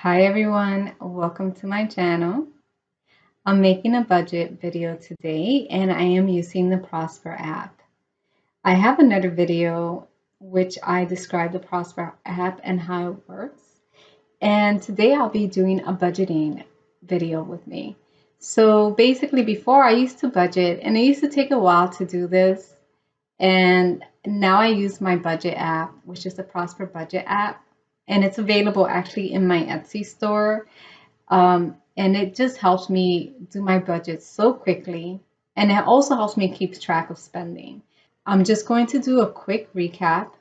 Hi everyone, welcome to my channel. I'm making a budget video today and I am using the Prosper app. I have another video which I describe the Prosper app and how it works. And today I'll be doing a budgeting video with me. So basically before I used to budget and it used to take a while to do this. And now I use my budget app, which is the Prosper budget app. And it's available actually in my Etsy store. And it just helps me do my budget so quickly. And it also helps me keep track of spending. I'm just going to do a quick recap.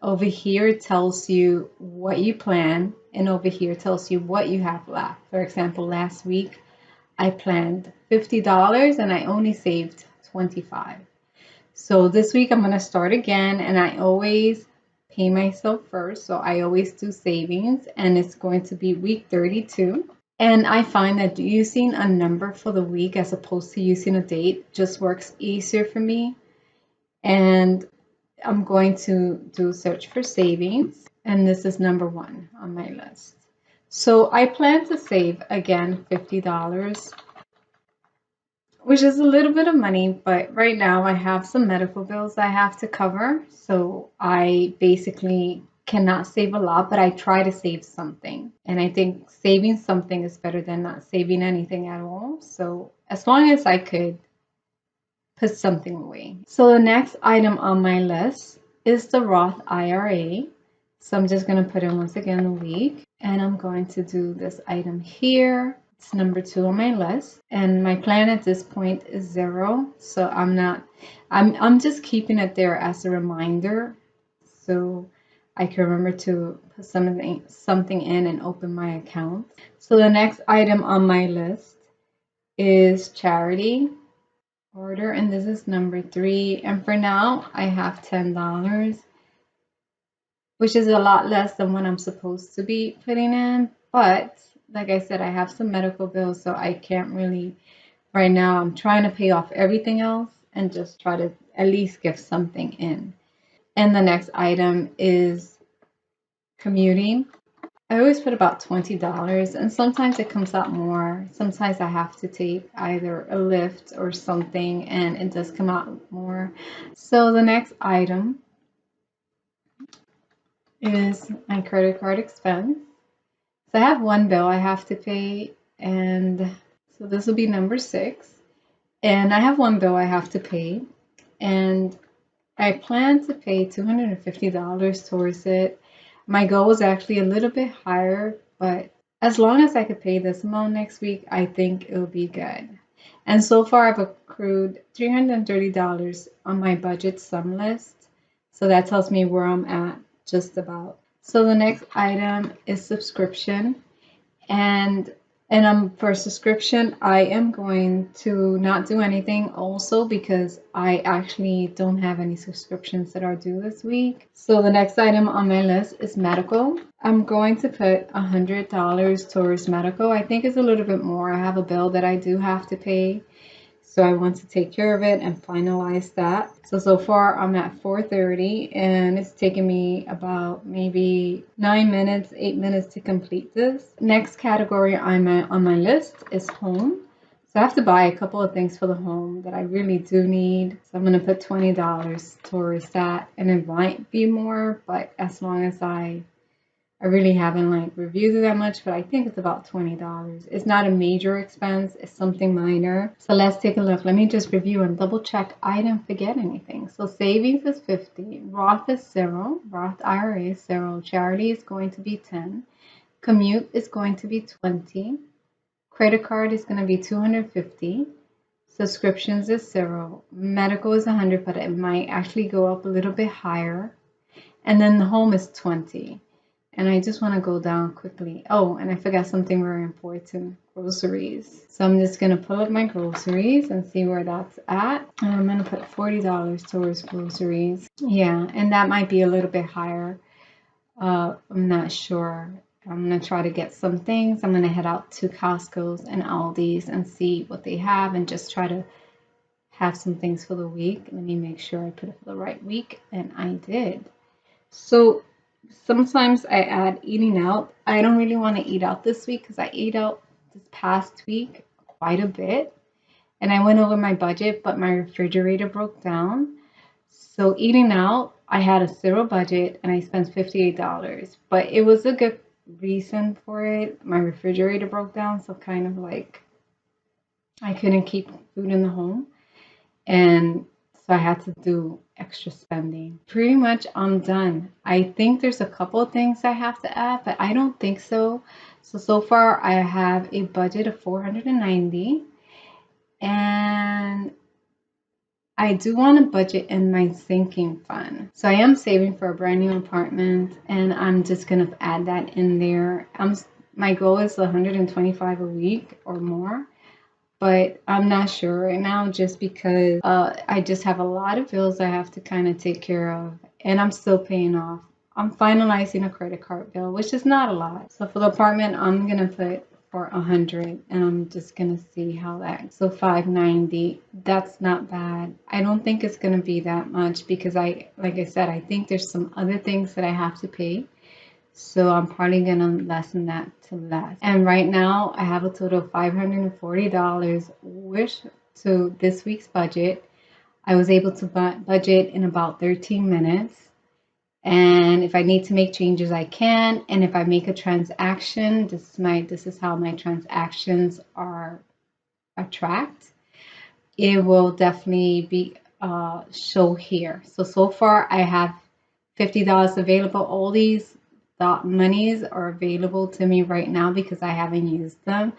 Over here it tells you what you plan, and over here it tells you what you have left. For example, last week I planned $50 and I only saved $25. So this week I'm going to start again, and I always pay myself first. So I always do savings, and it's going to be week 32. And I find that using a number for the week as opposed to using a date just works easier for me. And I'm going to do a search for savings, and this is number 1 on my list. So I plan to save again $50, which is a little bit of money, but right now I have some medical bills I have to cover. So I basically cannot save a lot, but I try to save something. And I think saving something is better than not saving anything at all. So as long as I could put something away. So the next item on my list is the Roth IRA. So I'm just going to put in once again the week, and I'm going to do this item here. It's number 2 on my list, and my plan at this point is 0. So I'm just keeping it there as a reminder, so I can remember to put something in and open my account. So the next item on my list is charity order, and this is number 3. And for now, I have $10, which is a lot less than what I'm supposed to be putting in. But like I said, I have some medical bills, so I can't really, right now, I'm trying to pay off everything else and just try to at least give something in. And the next item is commuting. I always put about $20, and sometimes it comes out more. Sometimes I have to take either a Lyft or something, and it does come out more. So the next item is my credit card expense. So I have one bill I have to pay, and so this will be number 6. And I have one bill I have to pay, and I plan to pay $250 towards it. My goal was actually a little bit higher, but as long as I could pay this amount next week, I think it'll be good. And so far, I've accrued $330 on my budget sum list. So that tells me where I'm at just about. So the next item is subscription. And for subscription, I am going to not do anything also because I actually don't have any subscriptions that are due this week. So the next item on my list is medical. I'm going to put $100 towards medical. I think it's a little bit more. I have a bill that I do have to pay, so I want to take care of it and finalize that. So far I'm at 4:30, and it's taken me about maybe 9 minutes, 8 minutes to complete this. Next category on my list is home. So I have to buy a couple of things for the home that I really do need. So I'm going to put $20 towards that, and it might be more, but as long as I really haven't reviewed it that much, but I think it's about $20. It's not a major expense, it's something minor. So let's take a look. Let me just review and double check I didn't forget anything. So savings is 50, Roth is 0, Roth IRA is 0, charity is going to be 10, commute is going to be 20, credit card is going to be 250, subscriptions is 0, medical is 100, but it might actually go up a little bit higher, and then the home is 20. And I just want to go down quickly. Oh, and I forgot something very important, groceries. So I'm just going to pull up my groceries and see where that's at. And I'm going to put $40 towards groceries. Yeah, and that might be a little bit higher. I'm not sure. I'm going to try to get some things. I'm going to head out to Costco's and Aldi's and see what they have and just try to have some things for the week. Let me make sure I put it for the right week. And I did. So Sometimes I add eating out. I don't really want to eat out this week because I ate out this past week quite a bit and I went over my budget, but my refrigerator broke down. So eating out, I had a zero budget and I spent $58, but it was a good reason for it. My refrigerator broke down, so kind of like I couldn't keep food in the home. And so I had to do extra spending. Pretty much I'm done. I think there's a couple of things I have to add, but I don't think so. So far I have a budget of 490 and I do want to budget in my sinking fund. So I am saving for a brand new apartment and I'm just going to add that in there. My goal is 125 a week or more, but I'm not sure right now just because I just have a lot of bills I have to kind of take care of and I'm still paying off. I'm finalizing a credit card bill, which is not a lot. So for the apartment, I'm going to put for 100 and I'm just going to see how that, so 590, that's not bad. I don't think it's going to be that much because like I said, I think there's some other things that I have to pay. So I'm probably gonna lessen that to less. And right now I have a total of $540, which to this week's budget, I was able to budget in about 13 minutes. And if I need to make changes, I can. And if I make a transaction, this is how my transactions are tracked. It will definitely be show here. So far I have $50 available. All these monies are available to me right now because I haven't used them.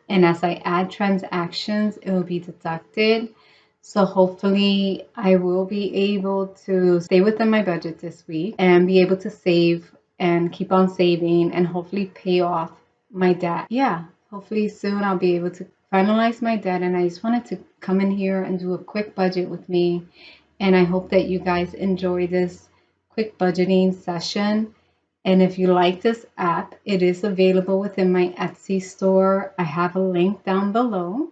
And as I add transactions, it will be deducted. So hopefully I will be able to stay within my budget this week and be able to save and keep on saving and hopefully pay off my debt. Yeah, hopefully soon I'll be able to finalize my debt. And I just wanted to come in here and do a quick budget with me. And I hope that you guys enjoy this quick budgeting session. And if you like this app, it is available within my Etsy store. I have a link down below.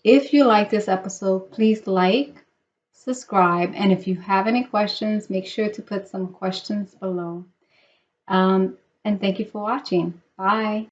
If you like this episode, please like, subscribe, and if you have any questions, make sure to put some questions below. And thank you for watching. Bye.